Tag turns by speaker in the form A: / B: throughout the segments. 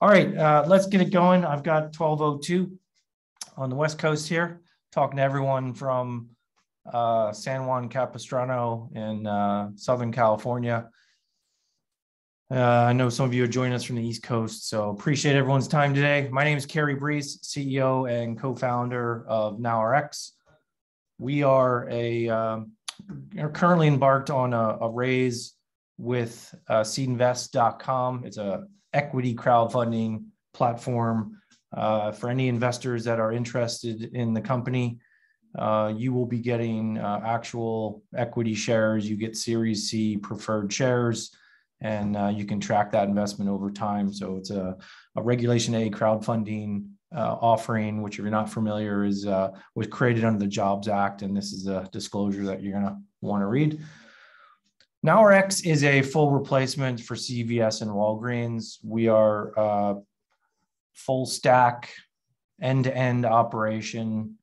A: All right, let's get it going. I've got 12:02 on the West Coast here, talking to everyone from San Juan Capistrano in Southern California. I know some of you are joining us from the East Coast, so appreciate everyone's time today. My name is Cary Breese, CEO and co-founder of NowRx. We are currently embarked on a raise with seedinvest.com. It's a equity crowdfunding platform for any investors that are interested in the company. You will be getting actual equity shares. You get Series C preferred shares, and you can track that investment over time. So it's a Regulation A crowdfunding offering, which if you're not familiar was created under the Jobs Act. And this is a disclosure that you're gonna wanna read. NowRx is a full replacement for CVS and Walgreens. We are a full stack, end-to-end operation.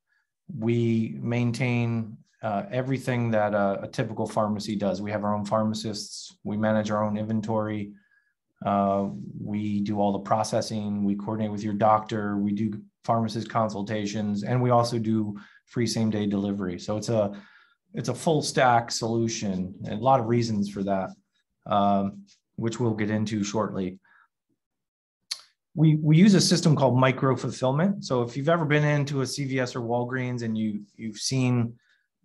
A: We maintain everything that a typical pharmacy does. We have our own pharmacists. We manage our own inventory. We do all the processing. We coordinate with your doctor. We do pharmacist consultations, and we also do free same-day delivery. So it's a full stack solution, and a lot of reasons for that, which we'll get into shortly. We use a system called micro fulfillment. So if you've ever been into a CVS or Walgreens and you've seen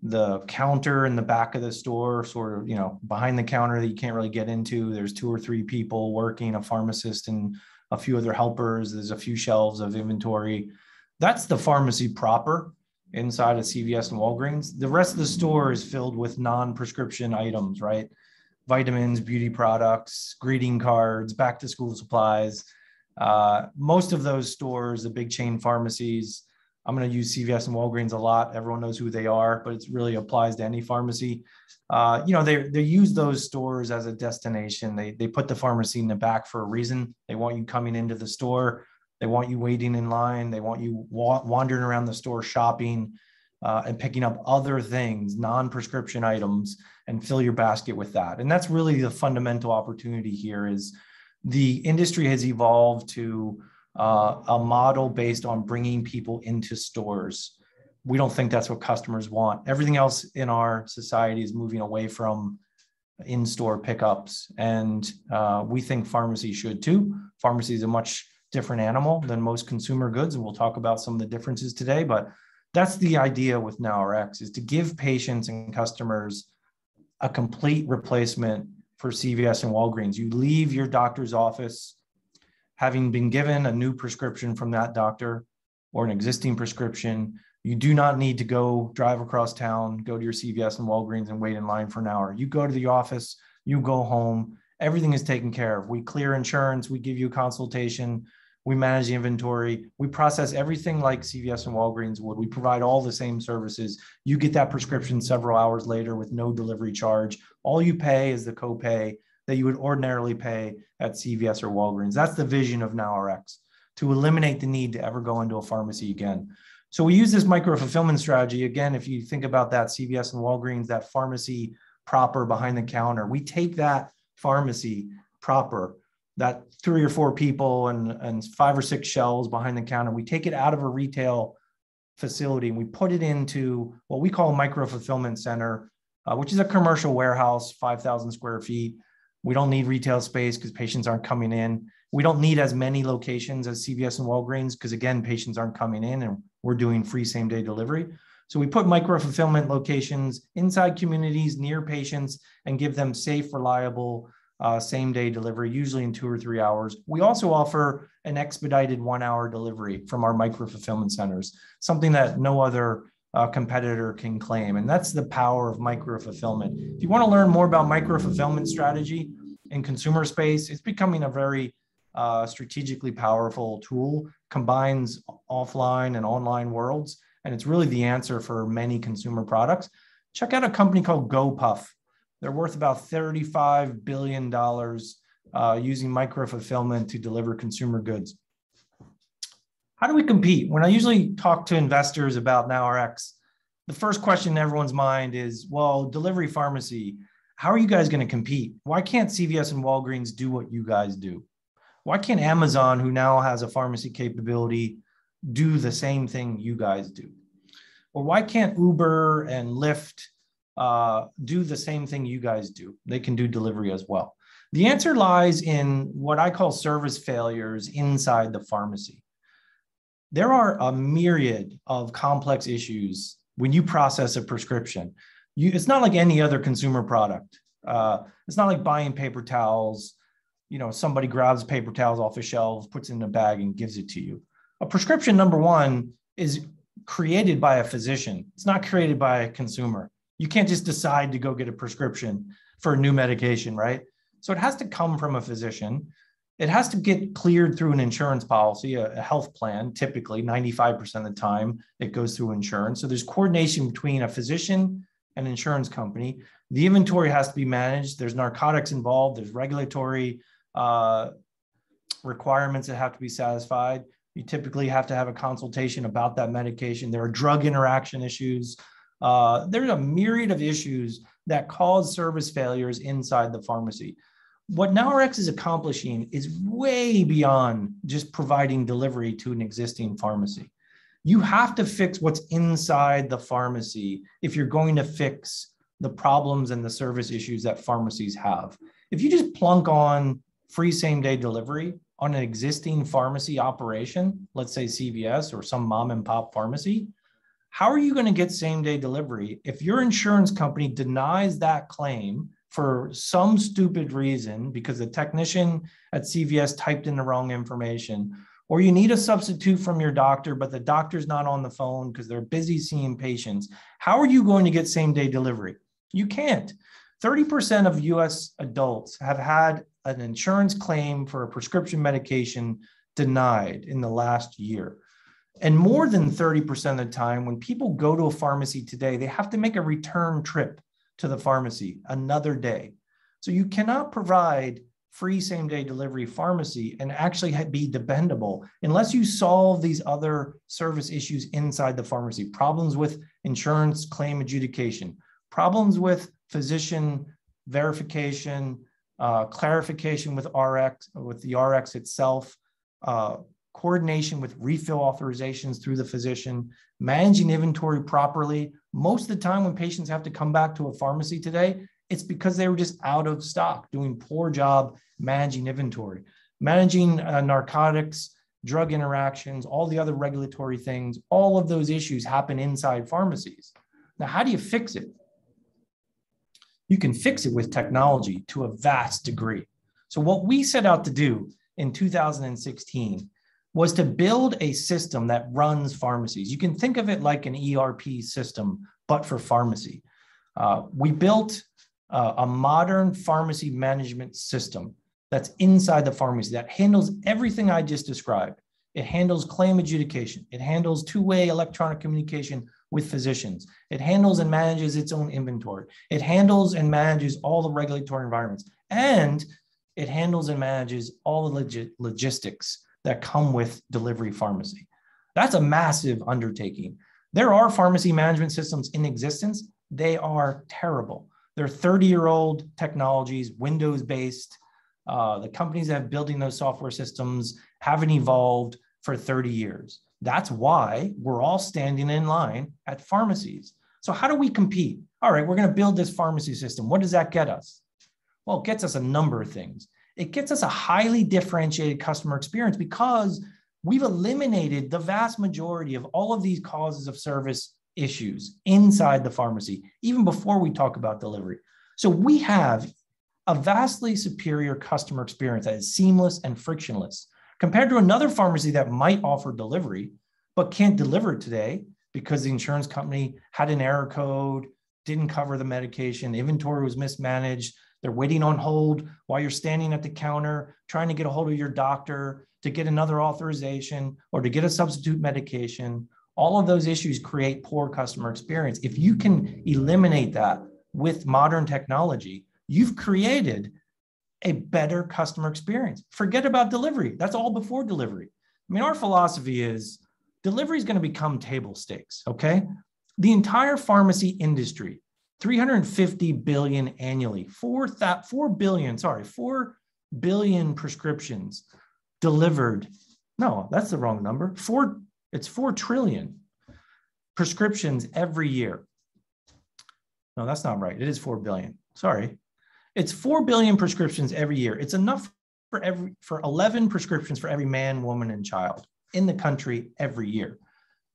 A: the counter in the back of the store, sort of, behind the counter that you can't really get into, there's 2 or 3 people working, a pharmacist and a few other helpers. There's a few shelves of inventory. That's the pharmacy proper inside of CVS and Walgreens. The rest of the store is filled with non-prescription items, right? Vitamins, beauty products, greeting cards, back to school supplies. Most of those stores, the big chain pharmacies, I'm going to use CVS and Walgreens a lot. Everyone knows who they are, but it really applies to any pharmacy. They use those stores as a destination. They put the pharmacy in the back for a reason. They want you coming into the store. They want you waiting in line. They want you wandering around the store shopping and picking up other things, non-prescription items, and fill your basket with that. And that's really the fundamental opportunity here. Is the industry has evolved to a model based on bringing people into stores. We don't think that's what customers want. Everything else in our society is moving away from in-store pickups, and we think pharmacy should too. Pharmacy is a much different animal than most consumer goods, and we'll talk about some of the differences today, but that's the idea with NowRx, is to give patients and customers a complete replacement for CVS and Walgreens. You leave your doctor's office having been given a new prescription from that doctor or an existing prescription. You do not need to go drive across town, go to your CVS and Walgreens and wait in line for an hour. You go to the office, you go home, everything is taken care of. We clear insurance, we give you a consultation, we manage the inventory, we process everything like CVS and Walgreens would. We provide all the same services. You get that prescription several hours later with no delivery charge. All you pay is the copay that you would ordinarily pay at CVS or Walgreens. That's the vision of NowRx, to eliminate the need to ever go into a pharmacy again. So we use this micro fulfillment strategy. Again, if you think about that CVS and Walgreens, that pharmacy proper behind the counter, we take that pharmacy proper, that 3 or 4 people and 5 or 6 shelves behind the counter, we take it out of a retail facility and we put it into what we call a micro fulfillment center, which is a commercial warehouse, 5,000 square feet. We don't need retail space because patients aren't coming in. We don't need as many locations as CVS and Walgreens because, again, patients aren't coming in and we're doing free same-day delivery. So we put micro fulfillment locations inside communities near patients and give them safe, reliable, same-day delivery, usually in 2 or 3 hours. We also offer an expedited 1-hour delivery from our micro fulfillment centers, something that no other competitor can claim. And that's the power of micro fulfillment. If you want to learn more about micro fulfillment strategy in consumer space, it's becoming a very strategically powerful tool, combines offline and online worlds, and it's really the answer for many consumer products. Check out a company called GoPuff. They're worth about $35 billion using micro fulfillment to deliver consumer goods. How do we compete? When I usually talk to investors about NowRx, the first question in everyone's mind is, well, delivery pharmacy, how are you guys going to compete? Why can't CVS and Walgreens do what you guys do? Why can't Amazon, who now has a pharmacy capability, do the same thing you guys do? Or why can't Uber and Lyft do the same thing you guys do? They can do delivery as well. The answer lies in what I call service failures inside the pharmacy. There are a myriad of complex issues when you process a prescription. It's not like any other consumer product. It's not like buying paper towels. Somebody grabs paper towels off a shelf, puts it in a bag and gives it to you. A prescription, number one, is created by a physician. It's not created by a consumer. You can't just decide to go get a prescription for a new medication, right? So it has to come from a physician. It has to get cleared through an insurance policy, a health plan. Typically 95% of the time it goes through insurance. So there's coordination between a physician and insurance company. The inventory has to be managed. There's narcotics involved. There's regulatory requirements that have to be satisfied. You typically have to have a consultation about that medication. There are drug interaction issues. There's a myriad of issues that cause service failures inside the pharmacy. What NowRx is accomplishing is way beyond just providing delivery to an existing pharmacy. You have to fix what's inside the pharmacy if you're going to fix the problems and the service issues that pharmacies have. If you just plunk on free same-day delivery on an existing pharmacy operation, let's say CVS or some mom and pop pharmacy, how are you going to get same-day delivery if your insurance company denies that claim for some stupid reason because the technician at CVS typed in the wrong information, or you need a substitute from your doctor, but the doctor's not on the phone because they're busy seeing patients? How are you going to get same-day delivery? You can't. 30% of US adults have had an insurance claim for a prescription medication denied in the last year. And more than 30% of the time, when people go to a pharmacy today, they have to make a return trip to the pharmacy another day. So you cannot provide free same-day delivery pharmacy and actually be dependable unless you solve these other service issues inside the pharmacy. Problems with insurance claim adjudication, problems with physician verification, clarification with the RX itself, coordination with refill authorizations through the physician, managing inventory properly. Most of the time when patients have to come back to a pharmacy today, it's because they were just out of stock, doing poor job managing inventory, managing narcotics, drug interactions, all the other regulatory things. All of those issues happen inside pharmacies. Now, how do you fix it? You can fix it with technology to a vast degree. So what we set out to do in 2016 was to build a system that runs pharmacies. You can think of it like an ERP system, but for pharmacy. We built a modern pharmacy management system that's inside the pharmacy that handles everything I just described. It handles claim adjudication. It handles two-way electronic communication with physicians. It handles and manages its own inventory. It handles and manages all the regulatory environments. And it handles and manages all the logistics that come with delivery pharmacy. That's a massive undertaking. There are pharmacy management systems in existence. They are terrible. They're 30-year-old technologies, Windows-based. The companies that have building those software systems haven't evolved for 30 years. That's why we're all standing in line at pharmacies. So how do we compete? All right, we're going to build this pharmacy system. What does that get us? Well, it gets us a number of things. It gets us a highly differentiated customer experience because we've eliminated the vast majority of all of these causes of service issues inside the pharmacy, even before we talk about delivery. So we have a vastly superior customer experience that is seamless and frictionless compared to another pharmacy that might offer delivery, but can't deliver today because the insurance company had an error code, didn't cover the medication, inventory was mismanaged. They're waiting on hold while you're standing at the counter, trying to get a hold of your doctor to get another authorization or to get a substitute medication. All of those issues create poor customer experience. If you can eliminate that with modern technology, you've created a better customer experience. Forget about delivery. That's all before delivery. I mean, our philosophy is delivery is going to become table stakes, okay? The entire pharmacy industry, 350 billion annually, 4 billion prescriptions delivered. No, that's the wrong number. It's 4 trillion prescriptions every year. No, that's not right. It is 4 billion. Sorry. It's 4 billion prescriptions every year. It's enough for 11 prescriptions for every man, woman, and child in the country every year.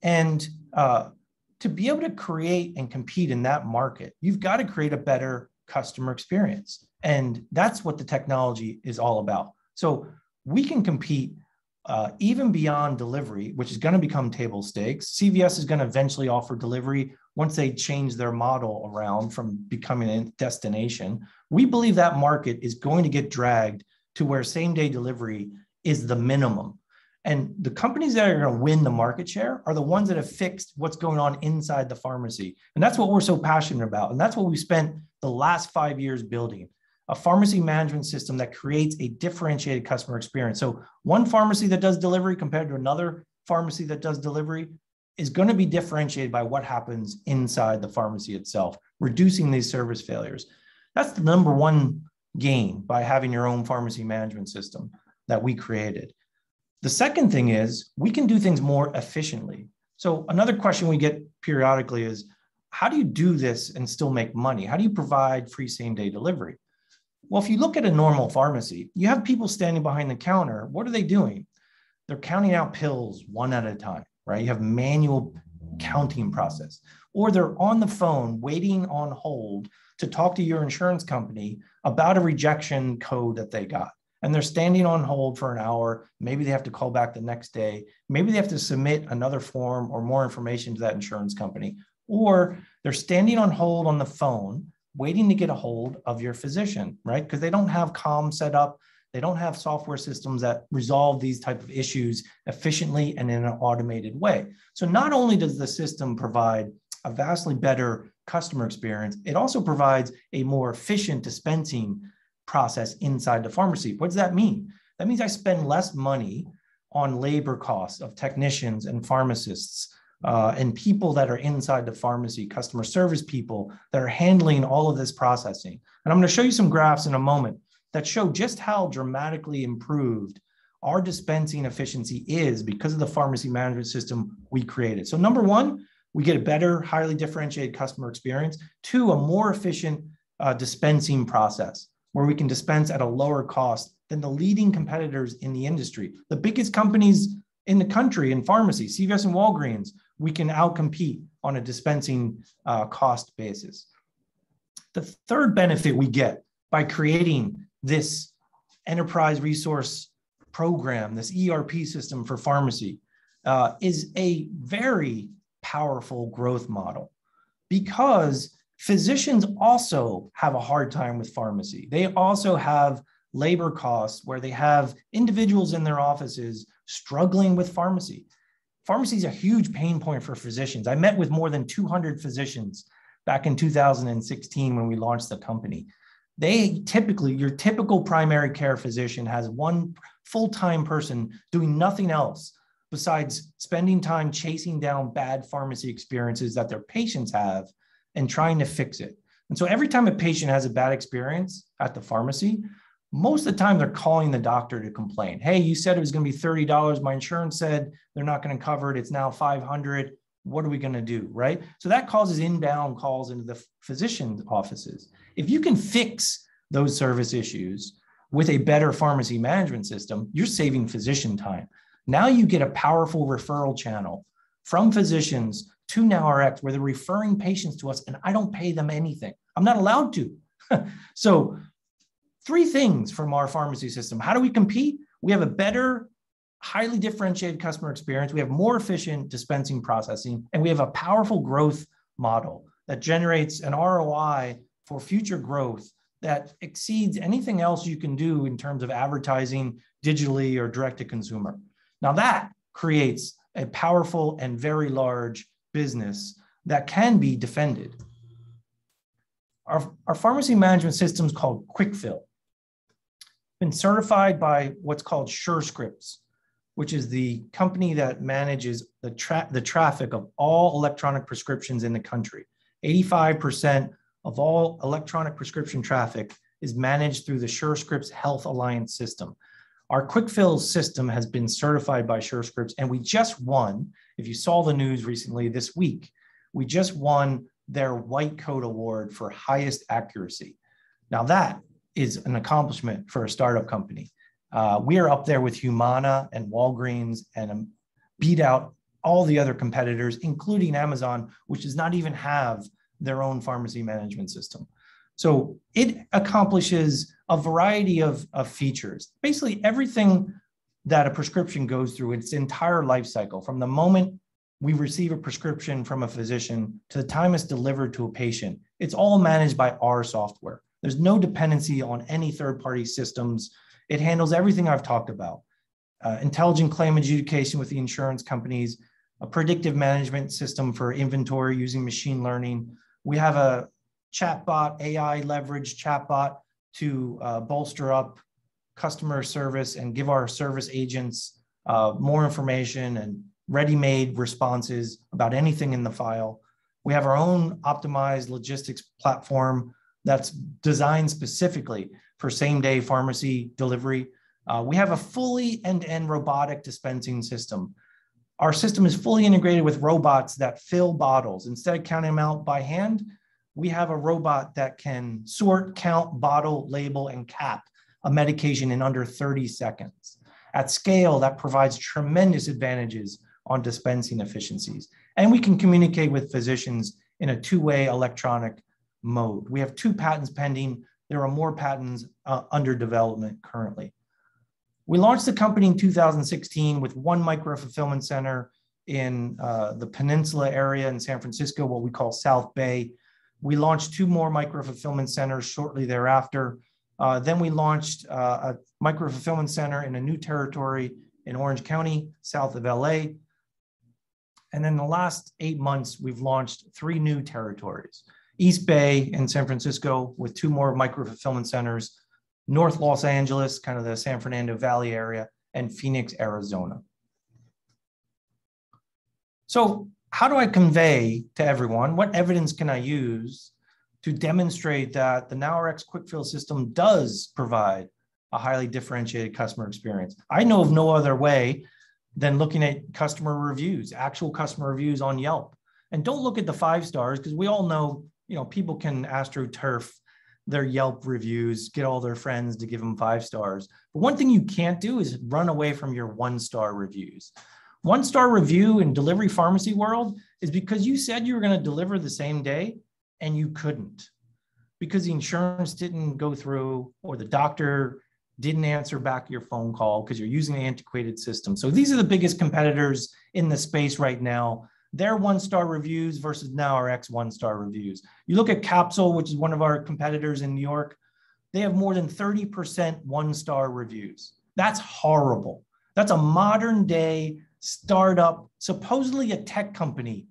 A: And to be able to create and compete in that market, you've got to create a better customer experience. And that's what the technology is all about. So we can compete even beyond delivery, which is going to become table stakes. CVS is going to eventually offer delivery once they change their model around from becoming a destination. We believe that market is going to get dragged to where same-day delivery is the minimum. And the companies that are going to win the market share are the ones that have fixed what's going on inside the pharmacy. And that's what we're so passionate about. And that's what we spent the last 5 years building, a pharmacy management system that creates a differentiated customer experience. So one pharmacy that does delivery compared to another pharmacy that does delivery is going to be differentiated by what happens inside the pharmacy itself, reducing these service failures. That's the number one gain by having your own pharmacy management system that we created. The second thing is we can do things more efficiently. So another question we get periodically is, how do you do this and still make money? How do you provide free same-day delivery? Well, if you look at a normal pharmacy, you have people standing behind the counter. What are they doing? They're counting out pills one at a time, right? You have manual counting process. Or they're on the phone waiting on hold to talk to your insurance company about a rejection code that they got. And they're standing on hold for an hour. Maybe they have to call back the next day. Maybe they have to submit another form or more information to that insurance company. Or they're standing on hold on the phone, waiting to get a hold of your physician, right? Because they don't have comms set up. They don't have software systems that resolve these type of issues efficiently and in an automated way. So not only does the system provide a vastly better customer experience, it also provides a more efficient dispensing process inside the pharmacy. What does that mean? That means I spend less money on labor costs of technicians and pharmacists and people that are inside the pharmacy, customer service people that are handling all of this processing. And I'm going to show you some graphs in a moment that show just how dramatically improved our dispensing efficiency is because of the pharmacy management system we created. So number one, we get a better, highly differentiated customer experience. Two, a more efficient dispensing process, where we can dispense at a lower cost than the leading competitors in the industry. The biggest companies in the country in pharmacy, CVS and Walgreens, we can outcompete on a dispensing cost basis. The third benefit we get by creating this enterprise resource program, this ERP system for pharmacy, is a very powerful growth model, because physicians also have a hard time with pharmacy. They also have labor costs where they have individuals in their offices struggling with pharmacy. Pharmacy is a huge pain point for physicians. I met with more than 200 physicians back in 2016 when we launched the company. Your typical primary care physician has one full-time person doing nothing else besides spending time chasing down bad pharmacy experiences that their patients have and trying to fix it. And so every time a patient has a bad experience at the pharmacy, most of the time they're calling the doctor to complain. Hey, you said it was going to be $30. My insurance said they're not going to cover it. It's now $500. What are we going to do, right? So that causes inbound calls into the physician's offices. If you can fix those service issues with a better pharmacy management system, you're saving physician time. Now you get a powerful referral channel from physicians to NowRx where they're referring patients to us and I don't pay them anything. I'm not allowed to. So 3 things from our pharmacy system. How do we compete? We have a better, highly differentiated customer experience. We have more efficient dispensing processing, and we have a powerful growth model that generates an ROI for future growth that exceeds anything else you can do in terms of advertising digitally or direct to consumer. Now that creates a powerful and very large business that can be defended. Our pharmacy management system is called QuickFill. Been certified by what's called SureScripts, which is the company that manages the traffic of all electronic prescriptions in the country. 85% of all electronic prescription traffic is managed through the SureScripts Health Alliance system. Our quick fill system has been certified by SureScripts, and we just won, if you saw the news recently this week, we just won their White Coat Award for highest accuracy. Now that is an accomplishment for a startup company. We are up there with Humana and Walgreens and beat out all the other competitors, including Amazon, which does not even have their own pharmacy management system. So it accomplishes a variety of features. Basically everything that a prescription goes through its entire life cycle, from the moment we receive a prescription from a physician to the time it's delivered to a patient, it's all managed by our software. There's no dependency on any third-party systems. It handles everything I've talked about. Intelligent claim adjudication with the insurance companies, a predictive management system for inventory using machine learning. We have a chatbot, AI leveraged chatbot to bolster up customer service and give our service agents more information and ready-made responses about anything in the file. We have our own optimized logistics platform that's designed specifically for same-day pharmacy delivery. We have a fully end-to-end robotic dispensing system. Our system is fully integrated with robots that fill bottles. Instead of counting them out by hand, we have a robot that can sort, count, bottle, label, and cap a medication in under 30 seconds. At scale, that provides tremendous advantages on dispensing efficiencies. And we can communicate with physicians in a two-way electronic mode. We have 2 patents pending. There are more patents under development currently. We launched the company in 2016 with 1 micro-fulfillment center in the Peninsula area in San Francisco, what we call South Bay. We launched 2 more micro-fulfillment centers shortly thereafter. Then we launched a micro-fulfillment center in a new territory in Orange County, south of LA. And then the last 8 months, we've launched 3 new territories. East Bay in San Francisco with 2 more micro-fulfillment centers, North Los Angeles, kind of the San Fernando Valley area, and Phoenix, Arizona. So how do I convey to everyone, what evidence can I use to demonstrate that the NowRx quick fill system does provide a highly differentiated customer experience? I know of no other way than looking at customer reviews, actual customer reviews on Yelp. And don't look at the 5 stars, because we all know, people can AstroTurf their Yelp reviews, get all their friends to give them 5 stars. But one thing you can't do is run away from your 1-star reviews. 1-star review in delivery pharmacy world is because you said you were going to deliver the same day and you couldn't, because the insurance didn't go through or the doctor didn't answer back your phone call because you're using an antiquated system. So these are the biggest competitors in the space right now. Their 1-star reviews versus NowRx 1-star reviews. You look at Capsule, which is one of our competitors in New York, they have more than 30% 1-star reviews. That's horrible. That's a modern day startup, supposedly a tech company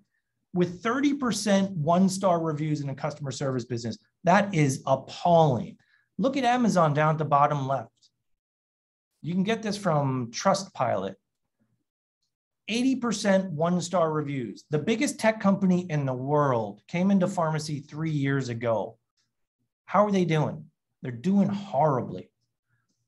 A: with 30% 1-star reviews in a customer service business. That is appalling. Look at Amazon down at the bottom left. You can get this from Trustpilot. 80% 1-star reviews. The biggest tech company in the world came into pharmacy 3 years ago. How are they doing? They're doing horribly.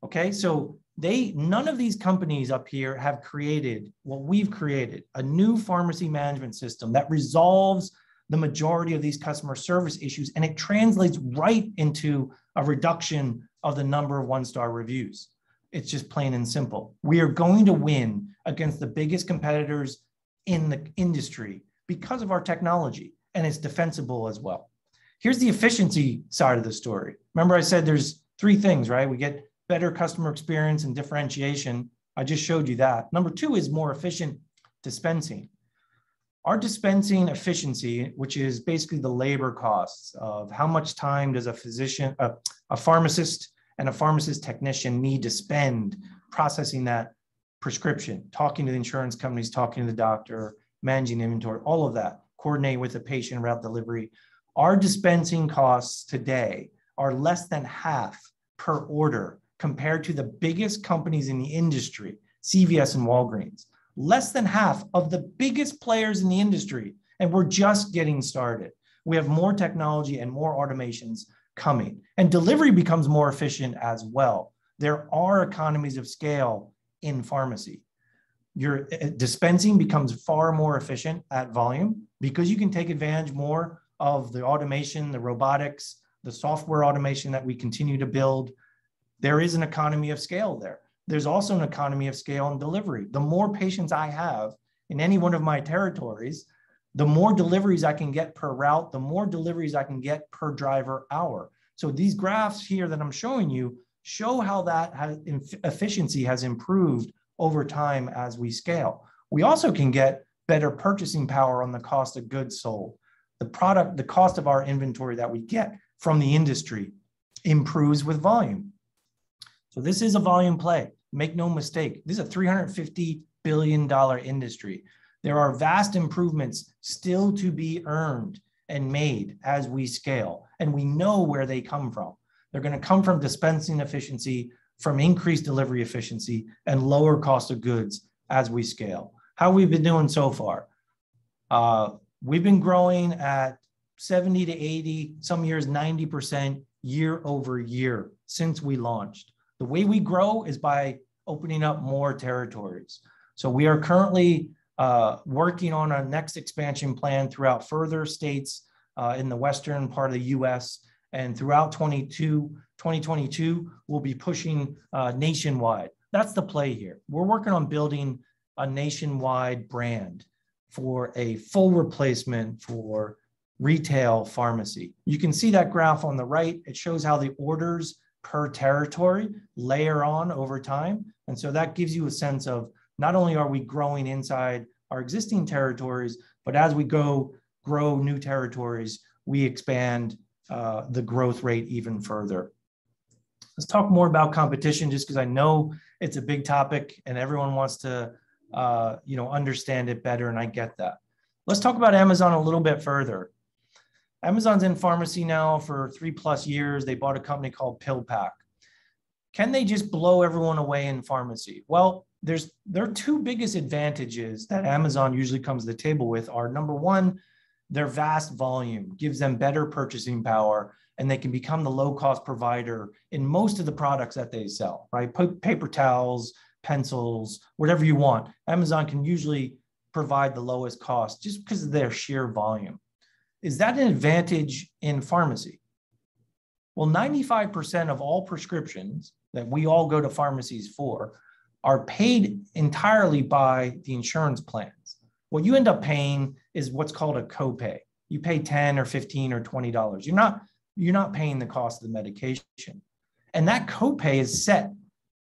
A: Okay, so none of these companies up here have created what we've created, a new pharmacy management system that resolves the majority of these customer service issues, and it translates right into a reduction of the number of 1-star reviews. It's just plain and simple. We are going to win against the biggest competitors in the industry because of our technology, and it's defensible as well. Here's the efficiency side of the story. Remember I said there's 3 things, right? We get better customer experience and differentiation. I just showed you that. Number 2 is more efficient dispensing. Our dispensing efficiency, which is basically the labor costs of how much time does a physician, a pharmacist and a pharmacist technician need to spend processing that prescription, talking to the insurance companies, talking to the doctor, managing inventory, all of that, coordinating with the patient route delivery. Our dispensing costs today are less than half per order compared to the biggest companies in the industry, CVS and Walgreens. Less than half of the biggest players in the industry, and we're just getting started. We have more technology and more automations coming, and delivery becomes more efficient as well. There are economies of scale in pharmacy. Your dispensing becomes far more efficient at volume because you can take advantage more of the automation, the robotics, the software automation that we continue to build. There is an economy of scale there. There's also an economy of scale in delivery. The more patients I have in any one of my territories, the more deliveries I can get per route, the more deliveries I can get per driver hour. So these graphs here that I'm showing you show how that efficiency has improved over time as we scale. We also can get better purchasing power on the cost of goods sold. The cost of our inventory that we get from the industry improves with volume. So this is a volume play. Make no mistake. This is a $350 billion industry. There are vast improvements still to be earned and made as we scale. And we know where they come from. They're going to come from dispensing efficiency, from increased delivery efficiency, and lower cost of goods as we scale. How we've been doing so far? We've been growing at 70 to 80, some years 90% year over year since we launched. The way we grow is by opening up more territories. So we are currently working on our next expansion plan throughout further states in the western part of the US. And throughout 2022, we'll be pushing nationwide. That's the play here. We're working on building a nationwide brand for a full replacement for retail pharmacy. You can see that graph on the right. It shows how the orders per territory layer on over time. And so that gives you a sense of not only are we growing inside our existing territories, but as we grow new territories, we expand the growth rate even further. Let's talk more about competition, just because I know it's a big topic and everyone wants to understand it better, and I get that. Let's talk about Amazon a little bit further. Amazon's in pharmacy now for 3+ years. They bought a company called PillPack. Can they just blow everyone away in pharmacy? Well, their two biggest advantages that Amazon usually comes to the table with are, number one, their vast volume gives them better purchasing power, and they can become the low-cost provider in most of the products that they sell, right? Paper towels, pencils, whatever you want. Amazon can usually provide the lowest cost just because of their sheer volume. Is that an advantage in pharmacy? Well, 95% of all prescriptions that we all go to pharmacies for are paid entirely by the insurance plans. What you end up paying is what's called a copay. You pay $10 or $15 or $20. You're not paying the cost of the medication. And that copay is set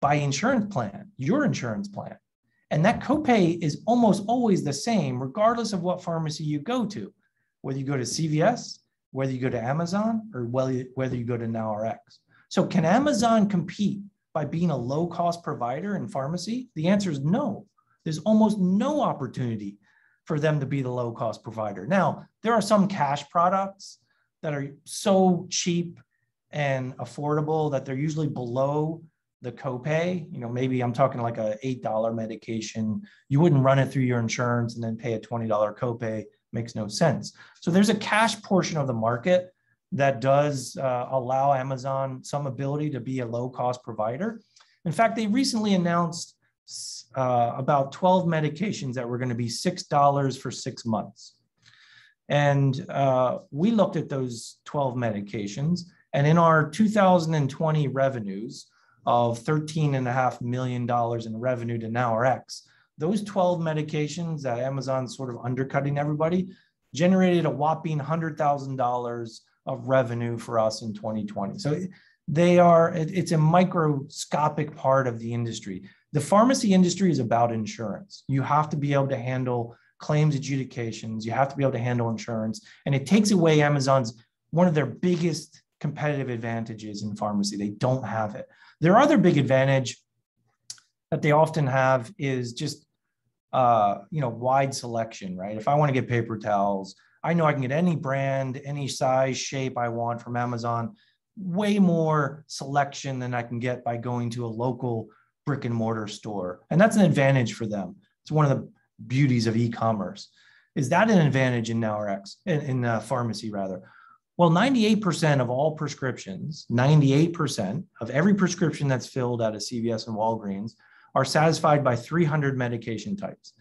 A: by insurance plan, your insurance plan. And that copay is almost always the same, regardless of what pharmacy you go to, whether you go to CVS, whether you go to Amazon, or whether you go to NowRx. So can Amazon compete by being a low-cost provider in pharmacy? The answer is no. There's almost no opportunity for them to be the low-cost provider. Now, there are some cash products that are so cheap and affordable that they're usually below the copay. Maybe I'm talking like a $8 medication. You wouldn't run it through your insurance and then pay a $20 copay. Makes no sense. So there's a cash portion of the market that does allow Amazon some ability to be a low-cost provider. In fact, they recently announced about 12 medications that were going to be $6 for 6 months. And we looked at those 12 medications, and in our 2020 revenues of $13.5 million in revenue to NowRx, those 12 medications that Amazon's sort of undercutting everybody generated a whopping $100,000 of revenue for us in 2020. So it's a microscopic part of the industry. The pharmacy industry is about insurance. You have to be able to handle claims adjudications. You have to be able to handle insurance. And it takes away one of their biggest competitive advantages in pharmacy. They don't have it. Their other big advantage that they often have is just wide selection, right? If I want to get paper towels, I know I can get any brand, any size, shape I want from Amazon. Way more selection than I can get by going to a local brick and mortar store. And that's an advantage for them. It's one of the beauties of e-commerce. Is that an advantage in NowRx, in pharmacy rather? Well, 98% of all prescriptions, 98% of every prescription that's filled at a CVS and Walgreens are satisfied by 300 medication types.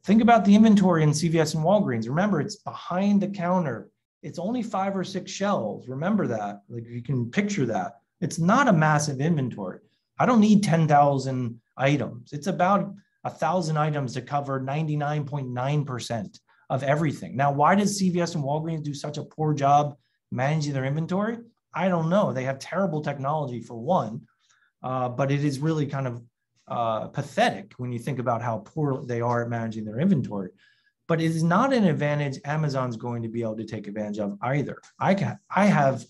A: Think about the inventory in CVS and Walgreens. Remember, it's behind the counter. It's only 5 or 6 shelves. Remember that. Like, you can picture that. It's not a massive inventory. I don't need 10,000 items. It's about 1,000 items to cover 99.9% of everything. Now, why does CVS and Walgreens do such a poor job managing their inventory? I don't know. They have terrible technology for one, but it is really kind of pathetic when you think about how poor they are at managing their inventory. But it is not an advantage Amazon's going to be able to take advantage of either. I have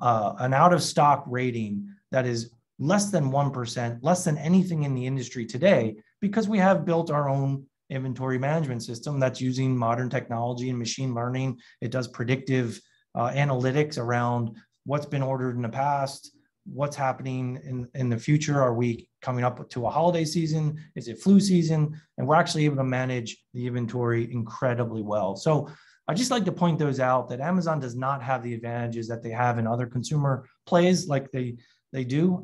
A: an out of stock rating that is less than 1%, less than anything in the industry today, because we have built our own inventory management system that's using modern technology and machine learning. It does predictive analytics around what's been ordered in the past, what's happening in the future. Are we coming up to a holiday season? Is it flu season? And we're actually able to manage the inventory incredibly well. So I just like to point those out, that Amazon does not have the advantages that they have in other consumer plays like they do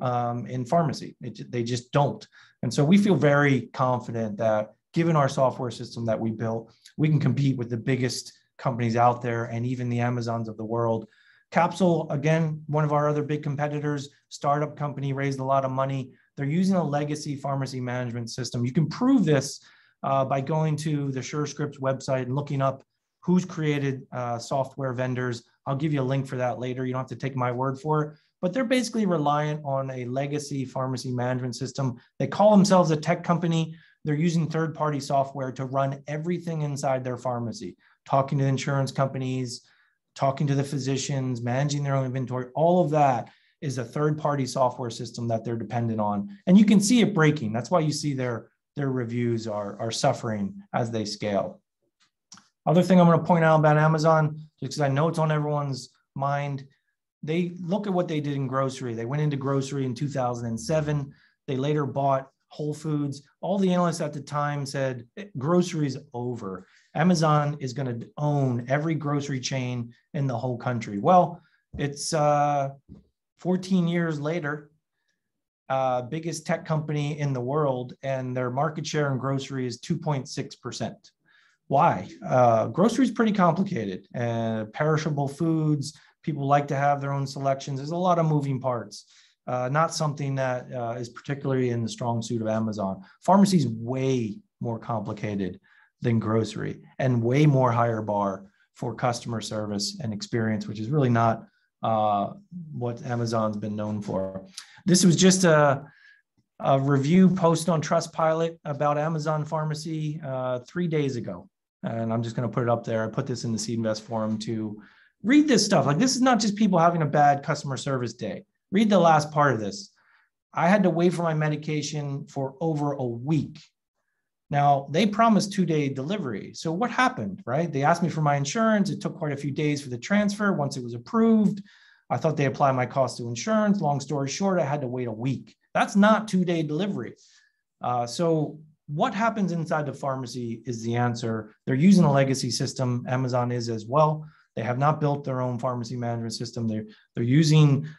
A: in pharmacy. They just don't. And so we feel very confident that given our software system that we built, we can compete with the biggest companies out there and even the Amazons of the world. Capsule, again, one of our other big competitors, startup company, raised a lot of money. They're using a legacy pharmacy management system. You can prove this by going to the SureScripts website and looking up who's created software vendors. I'll give you a link for that later. You don't have to take my word for it. But they're basically reliant on a legacy pharmacy management system. They call themselves a tech company. They're using third-party software to run everything inside their pharmacy, talking to insurance companies, talking to the physicians, managing their own inventory. All of that is a third-party software system that they're dependent on. And you can see it breaking. That's why you see their reviews are suffering as they scale. Other thing I'm going to point out about Amazon, just because I know it's on everyone's mind, they look at what they did in grocery. They went into grocery in 2007. They later bought Whole Foods. All the analysts at the time said, grocery is over. Amazon is going to own every grocery chain in the whole country. Well, it's 14 years later, biggest tech company in the world, and their market share in grocery is 2.6%. Why? Grocery is pretty complicated. Perishable foods, people like to have their own selections. There's a lot of moving parts. Not something that is particularly in the strong suit of Amazon. Pharmacy is way more complicated than grocery and way more higher bar for customer service and experience, which is really not what Amazon's been known for. This was just a review post on Trustpilot about Amazon Pharmacy 3 days ago. And I'm just going to put it up there. I put this in the Seed Invest forum to read this stuff. Like, this is not just people having a bad customer service day. Read the last part of this. I had to wait for my medication for over a week. Now, they promised 2-day delivery. So what happened, right? They asked me for my insurance. It took quite a few days for the transfer. Once it was approved, I thought they applied my cost to insurance. Long story short, I had to wait a week. That's not 2-day delivery. So what happens inside the pharmacy is the answer. They're using a legacy system. Amazon is as well. They have not built their own pharmacy management system. They're using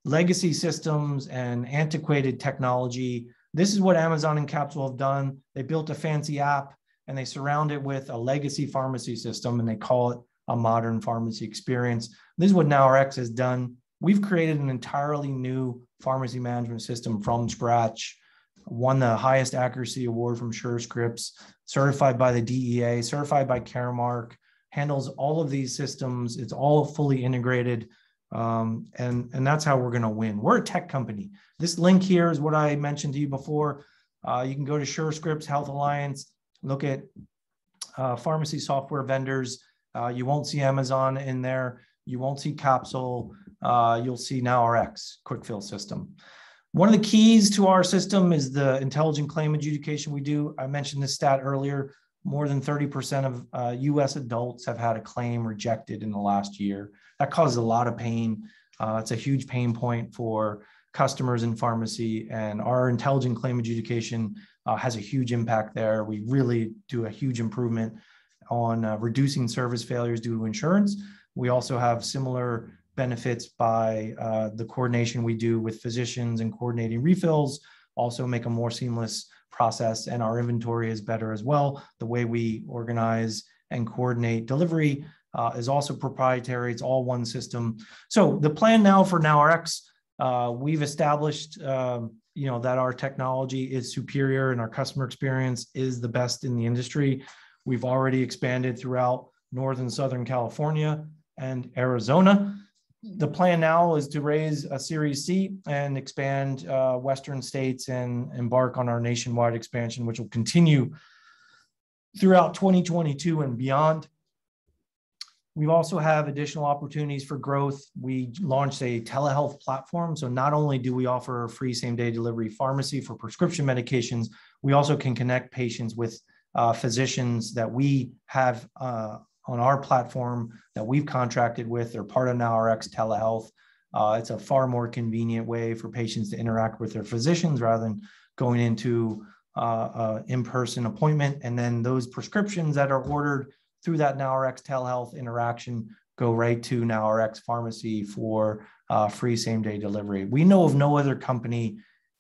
A: legacy systems and antiquated technology. This is what Amazon and Capsule have done. They built a fancy app and they surround it with a legacy pharmacy system and they call it a modern pharmacy experience. This is what NowRx has done. We've created an entirely new pharmacy management system from scratch, won the highest accuracy award from SureScripts, certified by the DEA, certified by Caremark, handles all of these systems. It's all fully integrated. And that's how we're going to win. We're a tech company. This link here is what I mentioned to you before. You can go to SureScripts Health Alliance, look at pharmacy software vendors. You won't see Amazon in there. You won't see Capsule. You'll see NowRx quick fill system. One of the keys to our system is the intelligent claim adjudication we do. I mentioned this stat earlier. More than 30% of US adults have had a claim rejected in the last year. That causes a lot of pain. It's a huge pain point for customers in pharmacy, and our intelligent claim adjudication has a huge impact there. We really do a huge improvement on reducing service failures due to insurance. We also have similar benefits by the coordination we do with physicians and coordinating refills, also make a more seamless process, and our inventory is better as well. The way we organize and coordinate delivery is also proprietary. It's all one system. So the plan now for NowRx, we've established that our technology is superior and our customer experience is the best in the industry. We've already expanded throughout Northern Southern California and Arizona. The plan now is to raise a Series C and expand Western states and embark on our nationwide expansion, which will continue throughout 2022 and beyond. We also have additional opportunities for growth. We launched a telehealth platform. So not only do we offer a free same-day delivery pharmacy for prescription medications, we also can connect patients with physicians that we have on our platform that we've contracted with. They're part of NowRx telehealth. It's a far more convenient way for patients to interact with their physicians rather than going into an in-person appointment. And then those prescriptions that are ordered through that NowRx telehealth interaction go right to NowRx Pharmacy for free same-day delivery. We know of no other company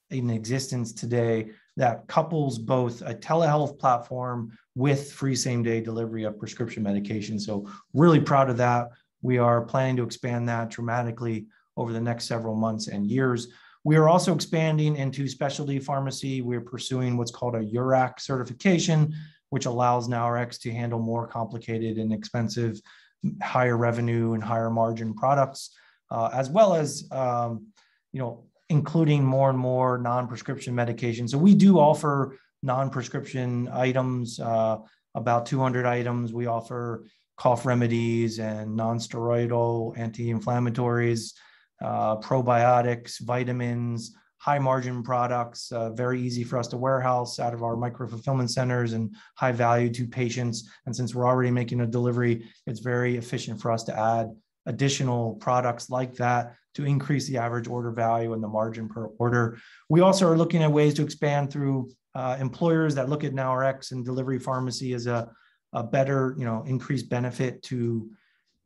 A: in existence today that couples both a telehealth platform with free same-day delivery of prescription medication. So really proud of that. We are planning to expand that dramatically over the next several months and years. We are also expanding into specialty pharmacy. We're pursuing what's called a URAC certification, which allows NowRx to handle more complicated and expensive, higher revenue and higher margin products, as well as including more and more non-prescription medications. So we do offer non-prescription items, about 200 items. We offer cough remedies and non-steroidal anti-inflammatories, probiotics, vitamins, high margin products, very easy for us to warehouse out of our micro fulfillment centers and high value to patients. And since we're already making a delivery, it's very efficient for us to add additional products like that to increase the average order value and the margin per order. We also are looking at ways to expand through employers that look at NowRx and delivery pharmacy as a better, increased benefit to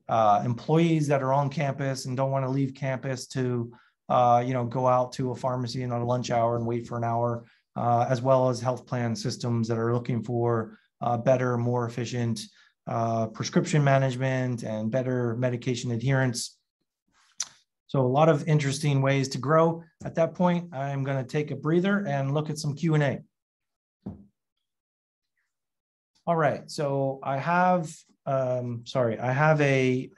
A: employees that are on campus and don't want to leave campus to go out to a pharmacy in a lunch hour and wait for an hour, as well as health plan systems that are looking for better, more efficient prescription management and better medication adherence. So a lot of interesting ways to grow. At that point, I'm going to take a breather and look at some Q&A. All right, so I have a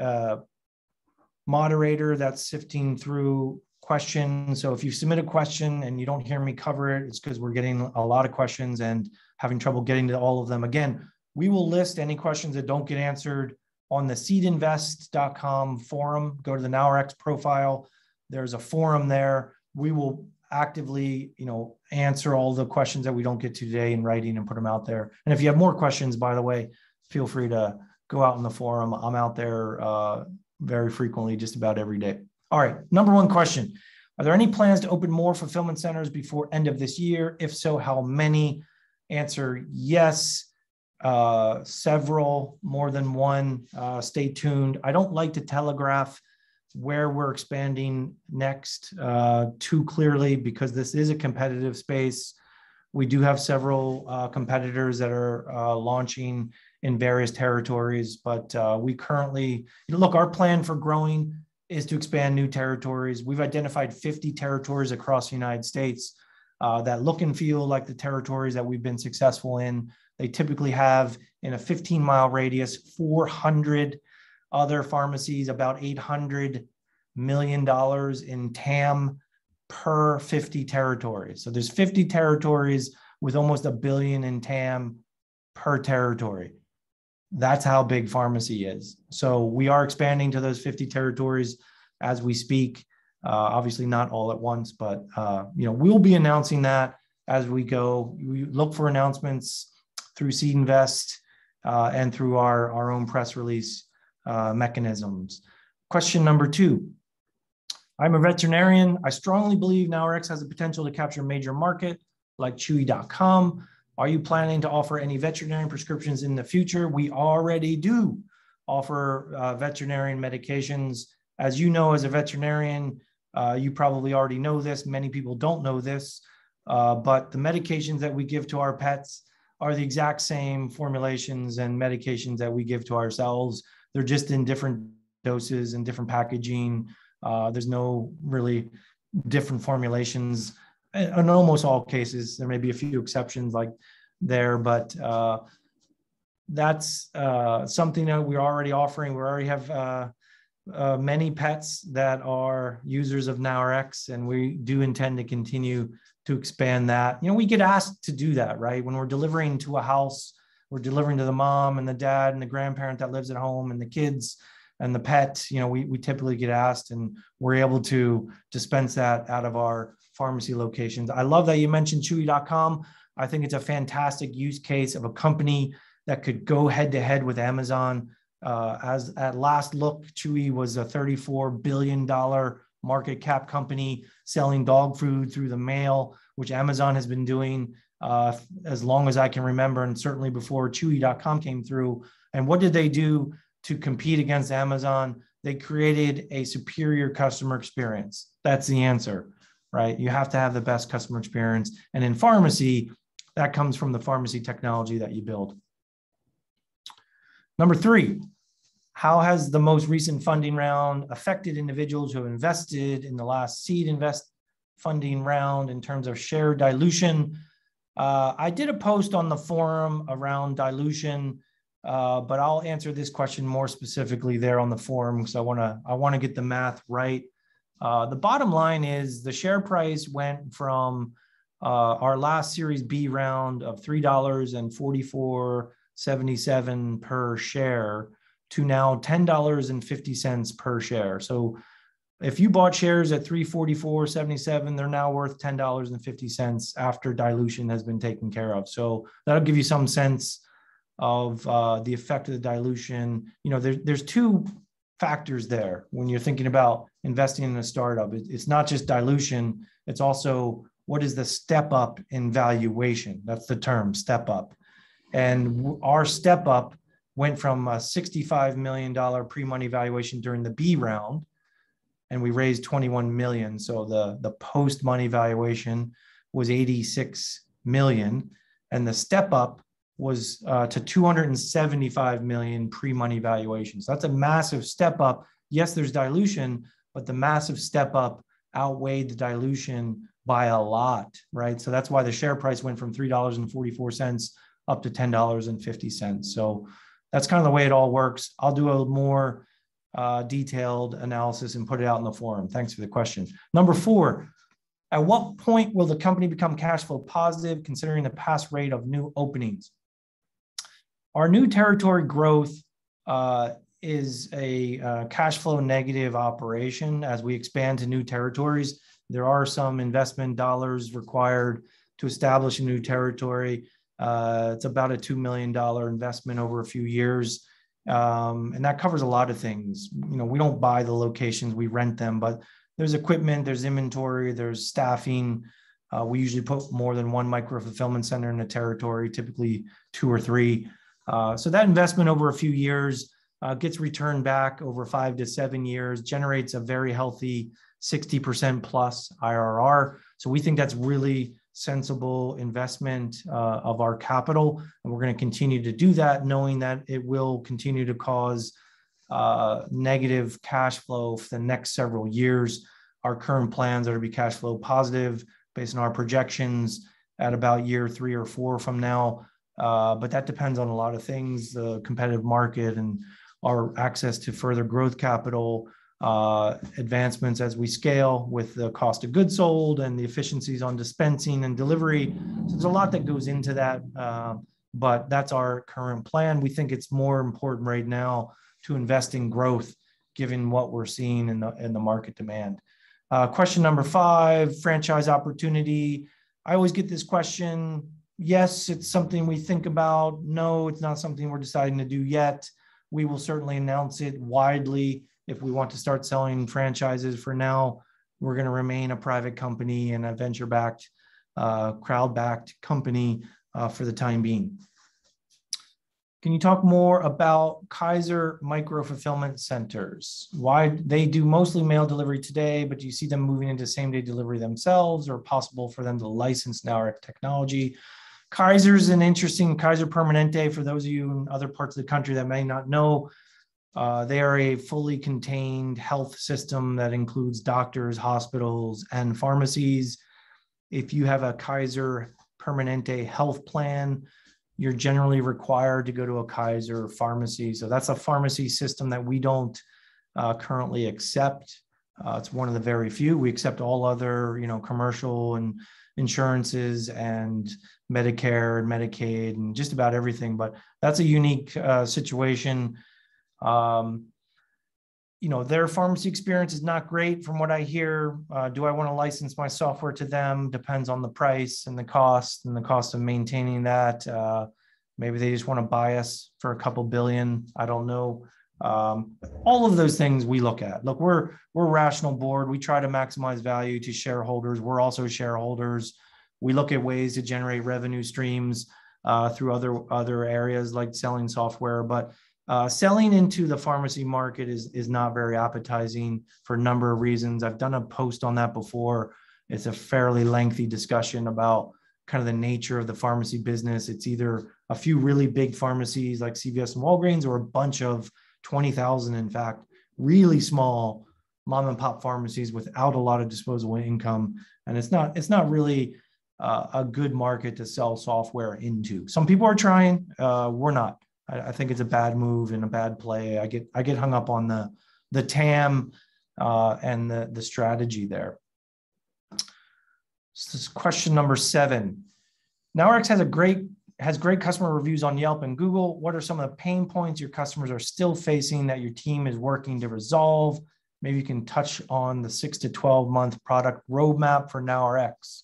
A: moderator that's sifting through questions. So if you submit a question and you don't hear me cover it, it's because we're getting a lot of questions and having trouble getting to all of them. Again, we will list any questions that don't get answered on the seedinvest.com forum. Go to the NowRx profile. There's a forum there. We will actively, answer all the questions that we don't get to today in writing and put them out there. And if you have more questions, by the way, feel free to go out in the forum. I'm out there very frequently, just about every day. All right, number one question. Are there any plans to open more fulfillment centers before end of this year? If so, how many? Answer, yes. Several, more than one. Stay tuned. I don't like to telegraph where we're expanding next too clearly because this is a competitive space. We do have several competitors that are launching in various territories, but we currently, look, our plan for growing is to expand new territories. We've identified 50 territories across the United States that look and feel like the territories that we've been successful in. They typically have, in a 15-mile radius, 400 other pharmacies, about $800 million in TAM per 50 territories. So there's 50 territories with almost $1 billion in TAM per territory. That's how big pharmacy is. So we are expanding to those 50 territories as we speak. Obviously not all at once, but we'll be announcing that as we go. We look for announcements through Seed Invest and through our own press release mechanisms. Question number 2. I'm a veterinarian. I strongly believe NowRx has the potential to capture a major market like Chewy.com. Are you planning to offer any veterinarian prescriptions in the future? We already do. offer veterinarian medications. As you know, as a veterinarian, you probably already know this. Many people don't know this, but the medications that we give to our pets are the exact same formulations and medications that we give to ourselves. They're just in different doses and different packaging. There's no really different formulations in almost all cases. There may be a few exceptions like there, but that's something that we're already offering. We already have many pets that are users of NowRx, and we do intend to continue to expand that. You know, we get asked to do that, right? When we're delivering to a house, we're delivering to the mom and the dad and the grandparent that lives at home and the kids and the pet. You know, we typically get asked, and we're able to dispense that out of our pharmacy locations. I love that you mentioned Chewy.com. I think it's a fantastic use case of a company that could go head to head with Amazon. As at last look, Chewy was a $34 billion market cap company selling dog food through the mail, which Amazon has been doing as long as I can remember, and certainly before Chewy.com came through. And what did they do to compete against Amazon? They created a superior customer experience. That's the answer, right? You have to have the best customer experience. And in pharmacy, that comes from the pharmacy technology that you build. Number 3, how has the most recent funding round affected individuals who have invested in the last seed funding round in terms of share dilution? I did a post on the forum around dilution, but I'll answer this question more specifically there on the forum because I want to get the math right. The bottom line is the share price went from our last Series B round of $3.4477 per share to now $10.50 per share. So if you bought shares at $3.4477, they're now worth $10.50 after dilution has been taken care of. So that'll give you some sense of the effect of the dilution. You know, there's 2 factors there when you're thinking about investing in a startup. It's not just dilution, it's also what is the step up in valuation. That's the term, step up. And our step up went from a $65 million pre-money valuation during the B round, and we raised 21 million. So the post-money valuation was 86 million, and the step up was to 275 million pre-money valuations. So that's a massive step up. Yes, there's dilution, but the massive step up outweighed the dilution by a lot, right? So that's why the share price went from $3.44 up to $10.50. So that's kind of the way it all works. I'll do a more detailed analysis and put it out in the forum. Thanks for the question. Number 4, at what point will the company become cash flow positive considering the past rate of new openings? Our new territory growth is a cash flow negative operation. As we expand to new territories, there are some investment dollars required to establish a new territory. It's about a $2 million investment over a few years. And that covers a lot of things. You know, we don't buy the locations, we rent them, but there's equipment, there's inventory, there's staffing. We usually put more than 1 micro fulfillment center in a territory, typically 2 or 3. So that investment over a few years gets returned back over 5 to 7 years, generates a very healthy 60% plus IRR. So we think that's really sensible investment of our capital. And we're going to continue to do that, knowing that it will continue to cause negative cash flow for the next several years. Our current plans are to be cash flow positive based on our projections at about year 3 or 4 from now. But that depends on a lot of things, the competitive market and our access to further growth capital, advancements as we scale with the cost of goods sold and the efficiencies on dispensing and delivery. So there's a lot that goes into that, but that's our current plan. We think it's more important right now to invest in growth, given what we're seeing in the market demand. Question number 5, franchise opportunity. I always get this question. Yes, it's something we think about. No, it's not something we're deciding to do yet. We will certainly announce it widely if we want to start selling franchises. For now, we're going to remain a private company and a venture-backed, crowd-backed company for the time being. Can you talk more about Kaiser micro fulfillment centers? Why they do mostly mail delivery today, but do you see them moving into same day delivery themselves, or possible for them to license NowRx technology? Kaiser's an interesting Kaiser Permanente. For those of you in other parts of the country that may not know, they are a fully contained health system that includes doctors, hospitals, and pharmacies. If you have a Kaiser Permanente health plan, you're generally required to go to a Kaiser pharmacy. So that's a pharmacy system that we don't currently accept. It's one of the very few. We accept all other, commercial and insurances and Medicare and Medicaid and just about everything. But that's a unique situation. Their pharmacy experience is not great from what I hear. Do I want to license my software to them? Depends on the price and the cost of maintaining that. Maybe they just want to buy us for a couple billion. I don't know. All of those things we look at. Look, we're a rational board. We try to maximize value to shareholders. We're also shareholders. We look at ways to generate revenue streams through other areas like selling software, but selling into the pharmacy market is not very appetizing for a number of reasons. I've done a post on that before. It's a fairly lengthy discussion about kind of the nature of the pharmacy business. It's either a few really big pharmacies like CVS and Walgreens, or a bunch of 20,000, in fact, really small mom and pop pharmacies without a lot of disposable income. And it's not really a good market to sell software into. Some people are trying, we're not. I think it's a bad move and a bad play. I get hung up on the TAM and the strategy there. So this is question number 7. NowRx has great customer reviews on Yelp and Google. What are some of the pain points your customers are still facing that your team is working to resolve? Maybe you can touch on the 6 to 12 month product roadmap for NowRx.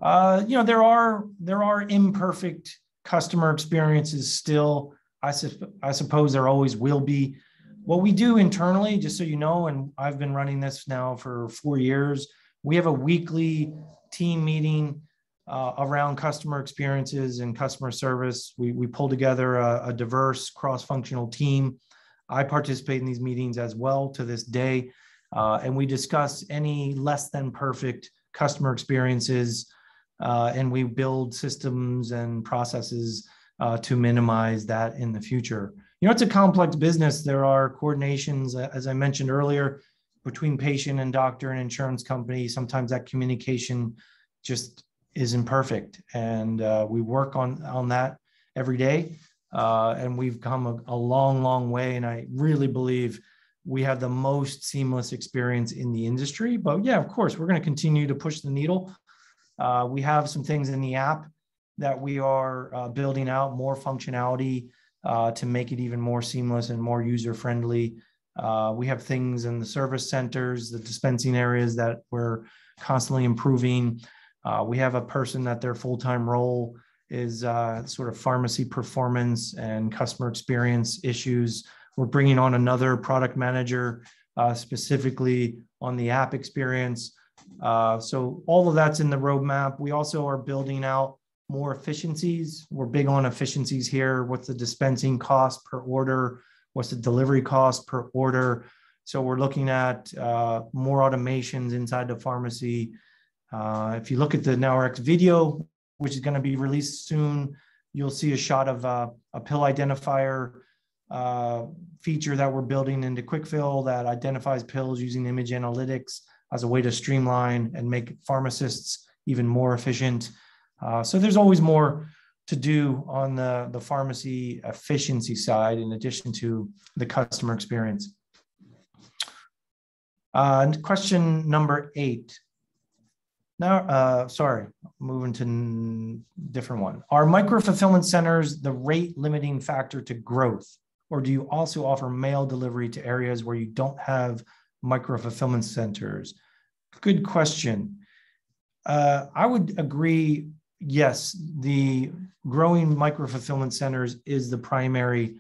A: There are imperfect customer experiences still. I suppose there always will be. What we do internally, just so you know, and I've been running this now for 4 years, we have a weekly team meeting around customer experiences and customer service. We pull together a diverse cross-functional team. I participate in these meetings as well to this day, and we discuss any less than perfect customer experiences, and we build systems and processes to minimize that in the future. It's a complex business. There are coordinations, as I mentioned earlier, between patient and doctor and insurance company. Sometimes that communication just isn't perfect. And we work on that every day. And we've come a long, long way. And I really believe we have the most seamless experience in the industry. But yeah, of course, we're going to continue to push the needle. We have some things in the app that we are building out, more functionality to make it even more seamless and more user-friendly. We have things in the service centers, the dispensing areas that we're constantly improving. We have a person that their full-time role is sort of pharmacy performance and customer experience issues. We're bringing on another product manager specifically on the app experience. So all of that's in the roadmap. We also are building out more efficiencies. We're big on efficiencies here. What's the dispensing cost per order? What's the delivery cost per order? So we're looking at more automations inside the pharmacy. If you look at the NowRx video, which is going to be released soon, you'll see a shot of a pill identifier feature that we're building into QuickFill that identifies pills using image analytics as a way to streamline and make pharmacists even more efficient. So there's always more to do on the pharmacy efficiency side, in addition to the customer experience. Question number 8. Now, moving to different one. Are micro-fulfillment centers the rate limiting factor to growth? Or do you also offer mail delivery to areas where you don't have micro-fulfillment centers? Good question. I would agree. Yes, the growing micro-fulfillment centers is the primary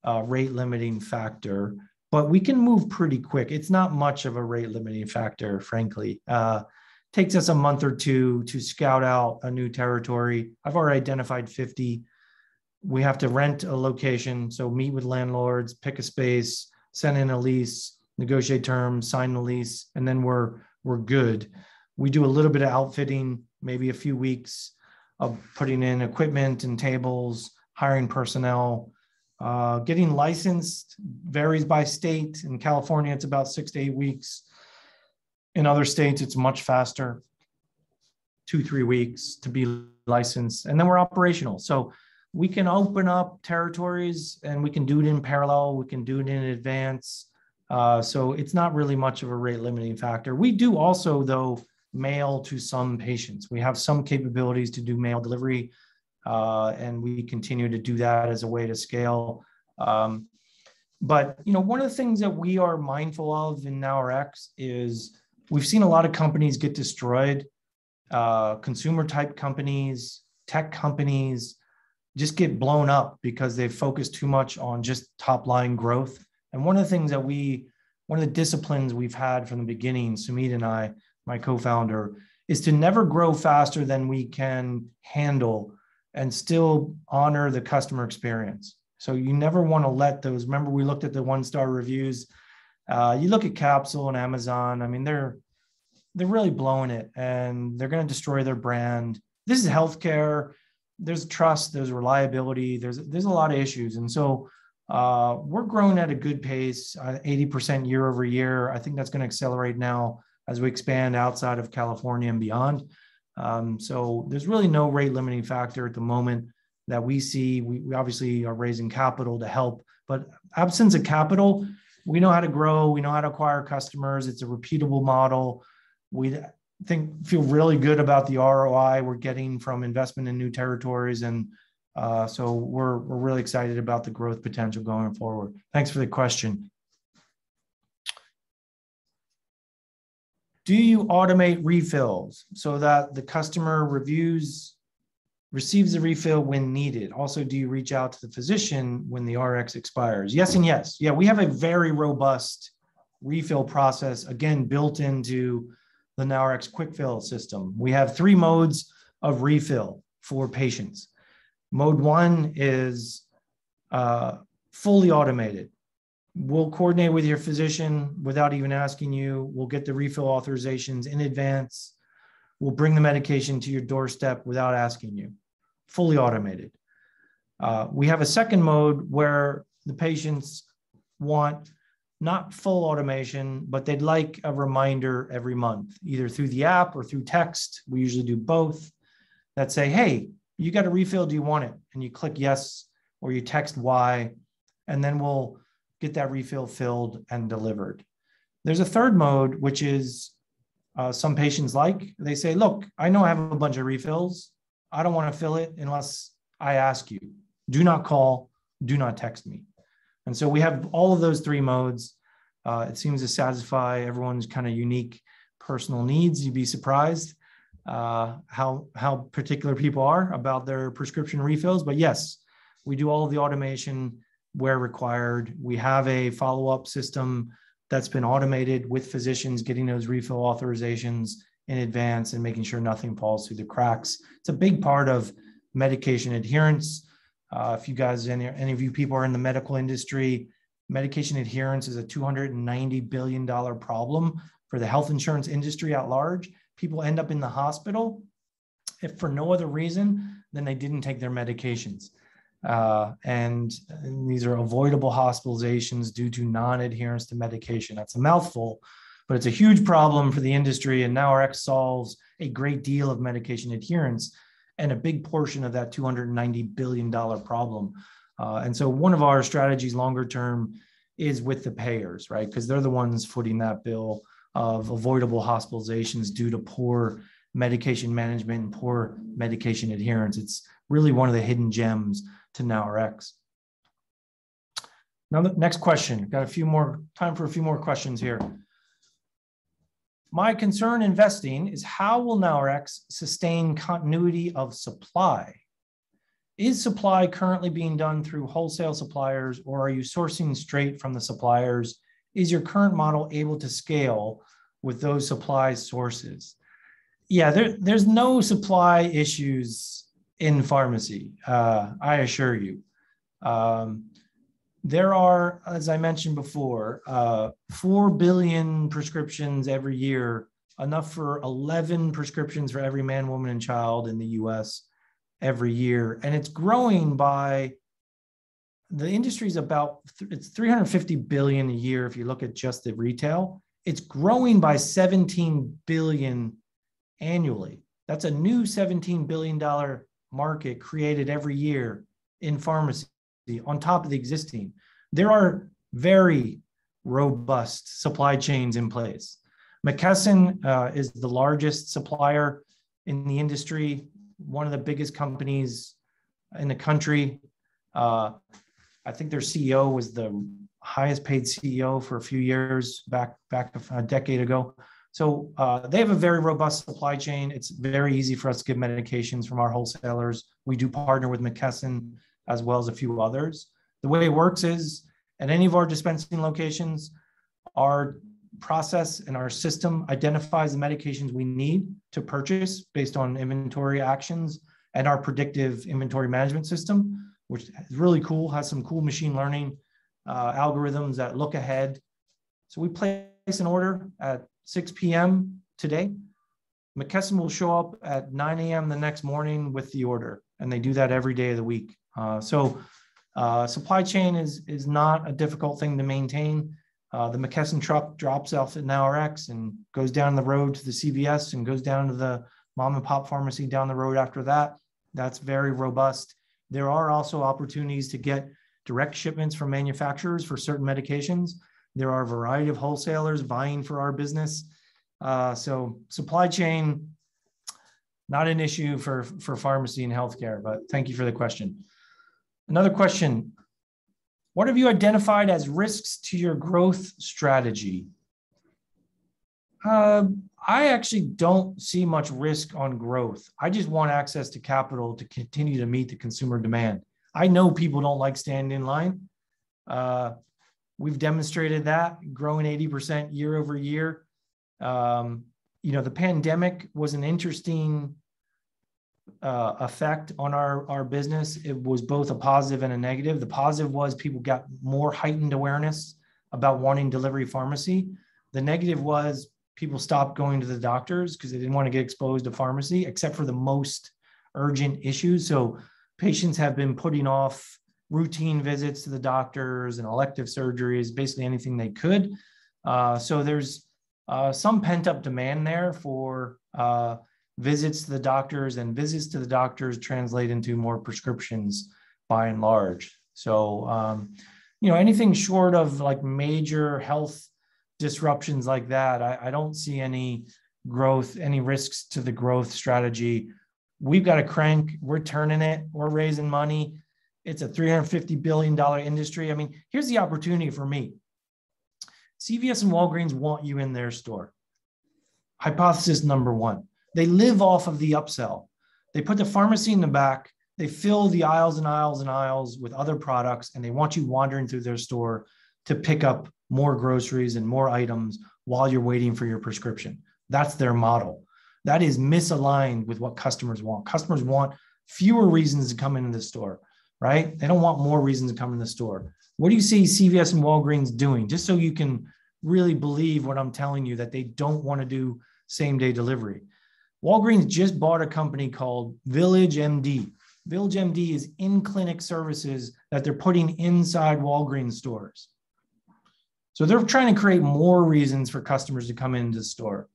A: rate limiting factor, but we can move pretty quick. It's not much of a rate limiting factor, frankly. Takes us a month or two to scout out a new territory. I've already identified 50. We have to rent a location. So meet with landlords, pick a space, send in a lease, negotiate terms, sign the lease, and then we're good. We do a little bit of outfitting, maybe a few weeks of putting in equipment and tables, hiring personnel. Getting licensed varies by state. In California, it's about 6 to 8 weeks. In other states, it's much faster, 2-3 weeks to be licensed. And then we're operational. So we can open up territories and we can do it in parallel. We can do it in advance. So it's not really much of a rate limiting factor. We do also, though, mail to some patients. We have some capabilities to do mail delivery, and we continue to do that as a way to scale. But one of the things that we are mindful of in NowRx is we've seen a lot of companies get destroyed. Consumer type companies, tech companies just get blown up because they've focused too much on just top line growth. And one of the things that one of the disciplines we've had from the beginning, Sumit and I, my co-founder, is to never grow faster than we can handle and still honor the customer experience. So you never want to let those, remember we looked at the 1-star reviews. You look at Capsule and Amazon, I mean, they're really blowing it and they're going to destroy their brand. This is healthcare. There's trust, there's reliability, there's a lot of issues. And so we're growing at a good pace, 80% year over year. I think that's going to accelerate now as we expand outside of California and beyond. So there's really no rate limiting factor at the moment that we see. We obviously are raising capital to help, but absence of capital, we know how to grow. We know how to acquire customers. It's a repeatable model. We feel really good about the ROI we're getting from investment in new territories. And so we're really excited about the growth potential going forward. Thanks for the question. Do you automate refills so that the customer receives the refill when needed? Also, do you reach out to the physician when the RX expires? Yes and yes. Yeah, we have a very robust refill process, again, built into the NowRx quick fill system. We have 3 modes of refill for patients. Mode 1 is fully automated. We'll coordinate with your physician without even asking you. We'll get the refill authorizations in advance. We'll bring the medication to your doorstep without asking you. Fully automated. We have a second mode where the patients want not full automation, but they'd like a reminder every month, either through the app or through text. We usually do both, that say, hey, you got a refill, do you want it? And you click yes, or you text Y, and then we'll get that refill filled and delivered. There's a third mode, which is some patients like. They say, look, I know I have a bunch of refills. I don't want to fill it unless I ask you. Do not call, do not text me. And so we have all of those 3 modes. It seems to satisfy everyone's kind of unique personal needs. You'd be surprised how particular people are about their prescription refills. But yes, we do all of the automation where required. We have a follow-up system that's been automated with physicians getting those refill authorizations in advance and making sure nothing falls through the cracks. It's a big part of medication adherence. If you guys, any of you people are in the medical industry, medication adherence is a $290 billion problem for the health insurance industry at large. People end up in the hospital if for no other reason than they didn't take their medications. And these are avoidable hospitalizations due to non-adherence to medication. That's a mouthful, but it's a huge problem for the industry. And NowRx solves a great deal of medication adherence and a big portion of that $290 billion problem. And so one of our strategies longer term is with the payers, right? Because they're the ones footing that bill of avoidable hospitalizations due to poor medication management and poor medication adherence. It's really one of the hidden gems to NowRx. Now, the next question. Got time for a few more questions here. My concern investing is how will NowRx sustain continuity of supply? Is supply currently being done through wholesale suppliers, or are you sourcing straight from the suppliers? Is your current model able to scale with those supply sources? Yeah, there's no supply issues in pharmacy. I assure you. There are, as I mentioned before, 4 billion prescriptions every year, enough for 11 prescriptions for every man, woman, and child in the US every year. And it's growing by, the industry's about, it's 350 billion a year if you look at just the retail. It's growing by 17 billion annually. That's a new $17 billion market created every year in pharmacy on top of the existing. There are very robust supply chains in place. McKesson is the largest supplier in the industry, one of the biggest companies in the country. I think their CEO was the highest paid CEO for a few years back a decade ago. So they have a very robust supply chain. It's very easy for us to get medications from our wholesalers. We do partner with McKesson as well as a few others. The way it works is at any of our dispensing locations, our process and our system identifies the medications we need to purchase based on inventory actions and our predictive inventory management system, which is really cool, has some cool machine learning algorithms that look ahead. So we place an order at 6 p.m. today. McKesson will show up at 9 a.m. the next morning with the order, and they do that every day of the week. Supply chain is not a difficult thing to maintain. The McKesson truck drops off at NowRx and goes down the road to the CVS and goes down to the mom and pop pharmacy down the road after that. That's very robust. There are also opportunities to get direct shipments from manufacturers for certain medications. There are a variety of wholesalers vying for our business. So supply chain, not an issue for pharmacy and healthcare, but thank you for the question. Another question, what have you identified as risks to your growth strategy? I actually don't see much risk on growth. I just want access to capital to continue to meet the consumer demand. I know people don't like standing in line. We've demonstrated that, growing 80% year over year. The pandemic was an interesting effect on our business. It was both a positive and a negative. The positive was people got more heightened awareness about wanting delivery pharmacy. The negative was people stopped going to the doctors because they didn't want to get exposed to pharmacy, except for the most urgent issues. So patients have been putting off routine visits to the doctors and elective surgeries, basically anything they could. So there's some pent-up demand there for visits to the doctors, and visits to the doctors translate into more prescriptions by and large. So, anything short of like major health disruptions like that, I don't see any growth, any risks to the growth strategy. We've got a crank, we're turning it, we're raising money. It's a $350 billion industry. I mean, here's the opportunity for me. CVS and Walgreens want you in their store. Hypothesis number one. They live off of the upsell. They put the pharmacy in the back, they fill the aisles and aisles and aisles with other products, and they want you wandering through their store to pick up more groceries and more items while you're waiting for your prescription. That's their model. That is misaligned with what customers want. Customers want fewer reasons to come into the store, right? They don't want more reasons to come in the store. What do you see CVS and Walgreens doing? Just so you can really believe what I'm telling you, that they don't want to do same-day delivery. Walgreens just bought a company called Village MD. Village MD is in-clinic services that they're putting inside Walgreens stores. So they're trying to create more reasons for customers to come into the store.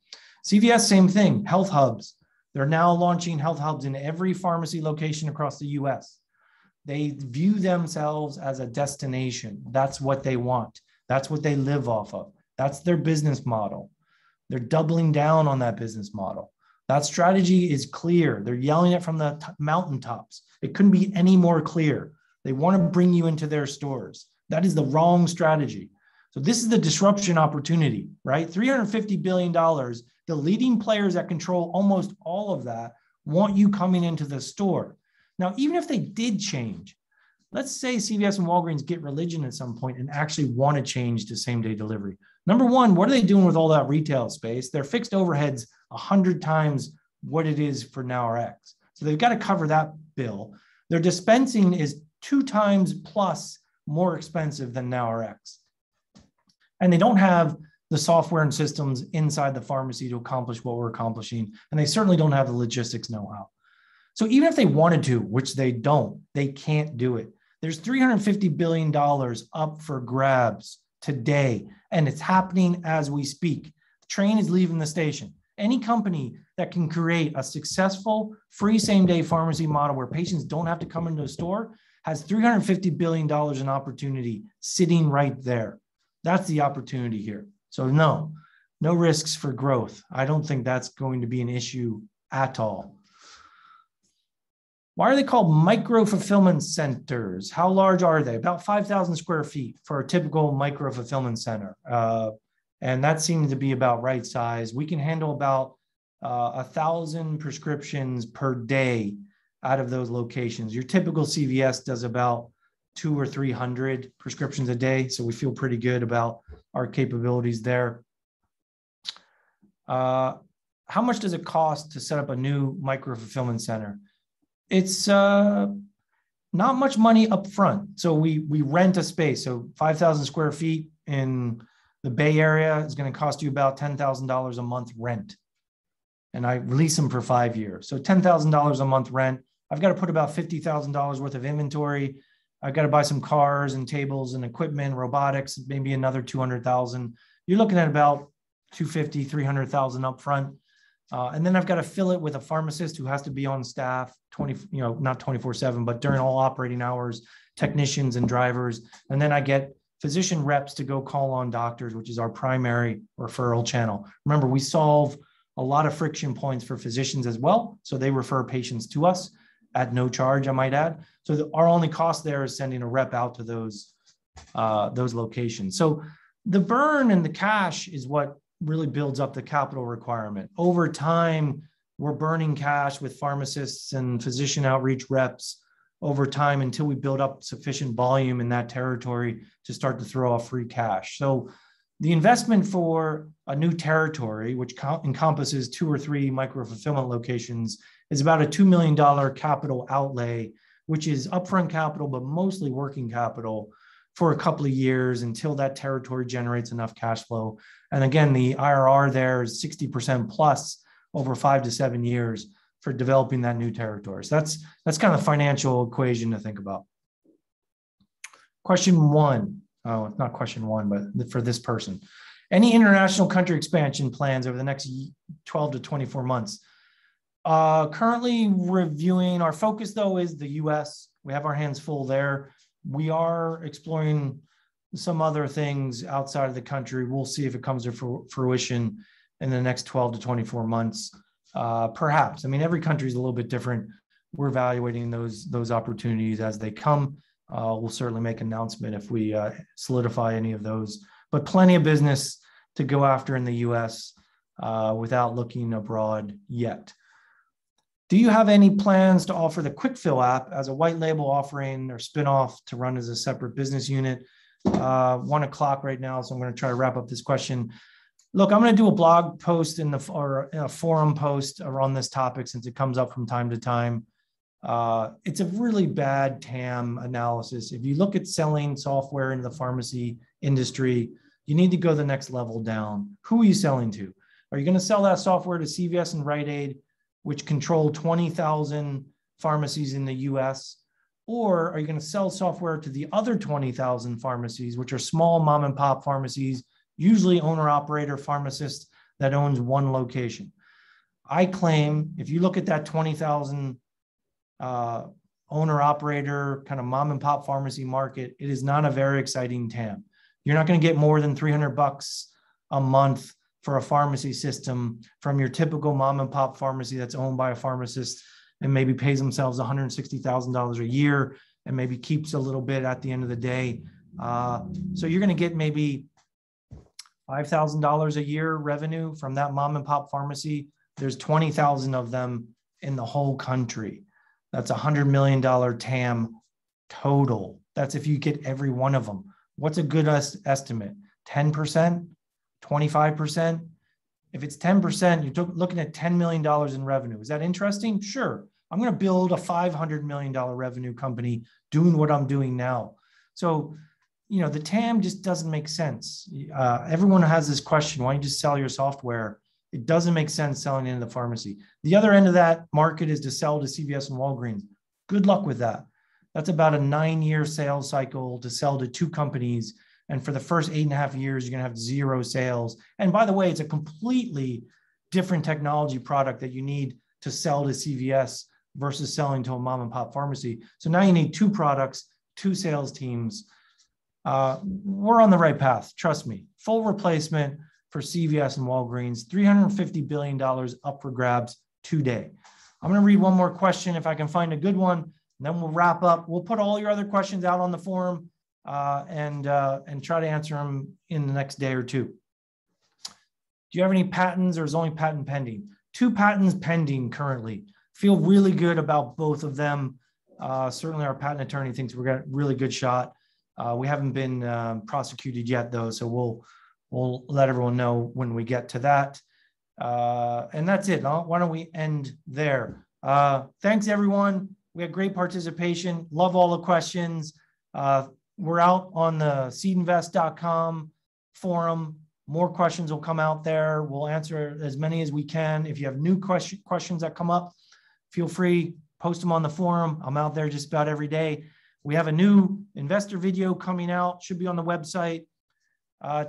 A: CVS, same thing, health hubs. They're now launching health hubs in every pharmacy location across the US. They view themselves as a destination. That's what they want. That's what they live off of. That's their business model. They're doubling down on that business model. That strategy is clear. They're yelling it from the mountaintops. It couldn't be any more clear. They want to bring you into their stores. That is the wrong strategy. So this is the disruption opportunity, right? $350 billion. The leading players that control almost all of that want you coming into the store. Now, even if they did change, let's say CVS and Walgreens get religion at some point and actually want to change to same-day delivery. Number one, what are they doing with all that retail space? Their fixed overheads 100 times what it is for NowRx. So they've got to cover that bill. Their dispensing is 2 times plus more expensive than NowRx. And they don't have the software and systems inside the pharmacy to accomplish what we're accomplishing. And they certainly don't have the logistics know-how. So even if they wanted to, which they don't, they can't do it. There's $350 billion up for grabs today, and it's happening as we speak. The train is leaving the station. Any company that can create a successful free same-day pharmacy model where patients don't have to come into a store has $350 billion in opportunity sitting right there. That's the opportunity here. So no risks for growth. I don't think that's going to be an issue at all. Why are they called micro-fulfillment centers? How large are they? About 5,000 square feet for a typical micro-fulfillment center. And that seems to be about right size. We can handle about 1,000 prescriptions per day out of those locations. Your typical CVS does about 200 or 300 prescriptions a day. So we feel pretty good about our capabilities there. How much does it cost to set up a new micro-fulfillment center? It's not much money up front. So we rent a space. So 5,000 square feet in the Bay Area is going to cost you about $10,000 a month rent. And I lease them for 5 years. So $10,000 a month rent. I've got to put about $50,000 worth of inventory. I've got to buy some cars and tables and equipment, robotics, maybe another 200,000. You're looking at about 250, 300,000 up front. And then I've got to fill it with a pharmacist who has to be on staff not 24/7, but during all operating hours, technicians and drivers. And then I get physician reps to go call on doctors, which is our primary referral channel. Remember, we solve a lot of friction points for physicians as well. So they refer patients to us at no charge, I might add. So our only cost there is sending a rep out to those locations. So the burn and the cash is what really builds up the capital requirement. Over time, we're burning cash with pharmacists and physician outreach reps over time until we build up sufficient volume in that territory to start to throw off free cash. So the investment for a new territory, which encompasses 2 or 3 micro-fulfillment locations, is about a $2 million capital outlay, which is upfront capital, but mostly working capital for a couple of years until that territory generates enough cash flow. And again, the IRR there is 60% plus over 5 to 7 years for developing that new territory. So that's kind of the financial equation to think about. Question 1. Oh, not question 1, but for this person. Any international country expansion plans over the next 12 to 24 months? Currently reviewing. Our focus, though, is the US. We have our hands full there. We are exploring some other things outside of the country. We'll see if it comes to fruition in the next 12 to 24 months. Perhaps. I mean, every country is a little bit different. We're evaluating those opportunities as they come. We'll certainly make an announcement if we solidify any of those, but plenty of business to go after in the US without looking abroad yet. Do you have any plans to offer the Quick Fill app as a white label offering or spinoff to run as a separate business unit? 1 o'clock right now, so I'm going to try to wrap up this question. Look, I'm going to do a blog post or a forum post around this topic since it comes up from time to time. It's a really bad TAM analysis. If you look at selling software in the pharmacy industry, you need to go the next level down. Who are you selling to? Are you going to sell that software to CVS and Rite Aid, which control 20,000 pharmacies in the US? Or are you going to sell software to the other 20,000 pharmacies, which are small mom and pop pharmacies, usually owner-operator pharmacists that owns one location? I claim if you look at that 20,000 owner-operator kind of mom and pop pharmacy market, it is not a very exciting TAM. You're not going to get more than $300 a month for a pharmacy system from your typical mom and pop pharmacy that's owned by a pharmacist and maybe pays themselves $160,000 a year and maybe keeps a little bit at the end of the day. So you're going to get maybe $5,000 a year revenue from that mom and pop pharmacy. There's 20,000 of them in the whole country. That's $100 million TAM total. That's if you get every one of them. What's a good estimate? 10%? 25%? If it's 10%, you're looking at $10 million in revenue. Is that interesting? Sure. I'm going to build a $500 million revenue company doing what I'm doing now. So, the TAM just doesn't make sense. Everyone has this question, why don't you just sell your software? It doesn't make sense selling into the pharmacy. The other end of that market is to sell to CVS and Walgreens. Good luck with that. That's about a 9-year sales cycle to sell to 2 companies. And for the first 8.5 years, you're going to have 0 sales. And by the way, it's a completely different technology product that you need to sell to CVS versus selling to a mom and pop pharmacy. So now you need 2 products, 2 sales teams. We're on the right path. Trust me. Full replacement for CVS and Walgreens, $350 billion up for grabs today. I'm going to read one more question if I can find a good one, and then we'll wrap up. We'll put all your other questions out on the forum and try to answer them in the next day or 2. Do you have any patents, or is only patent pending? 2 patents pending currently. Feel really good about both of them. Certainly our patent attorney thinks we've got a really good shot. We haven't been prosecuted yet though, so we'll let everyone know when we get to that. And that's it. Why don't we end there? Thanks everyone. We had great participation. Love all the questions. We're out on the seedinvest.com forum. More questions will come out there. We'll answer as many as we can. If you have new questions that come up, feel free, post them on the forum. I'm out there just about every day. We have a new investor video coming out, should be on the website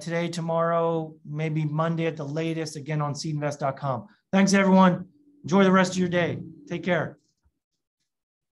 A: today, tomorrow, maybe Monday at the latest, again on seedinvest.com. Thanks everyone. Enjoy the rest of your day. Take care.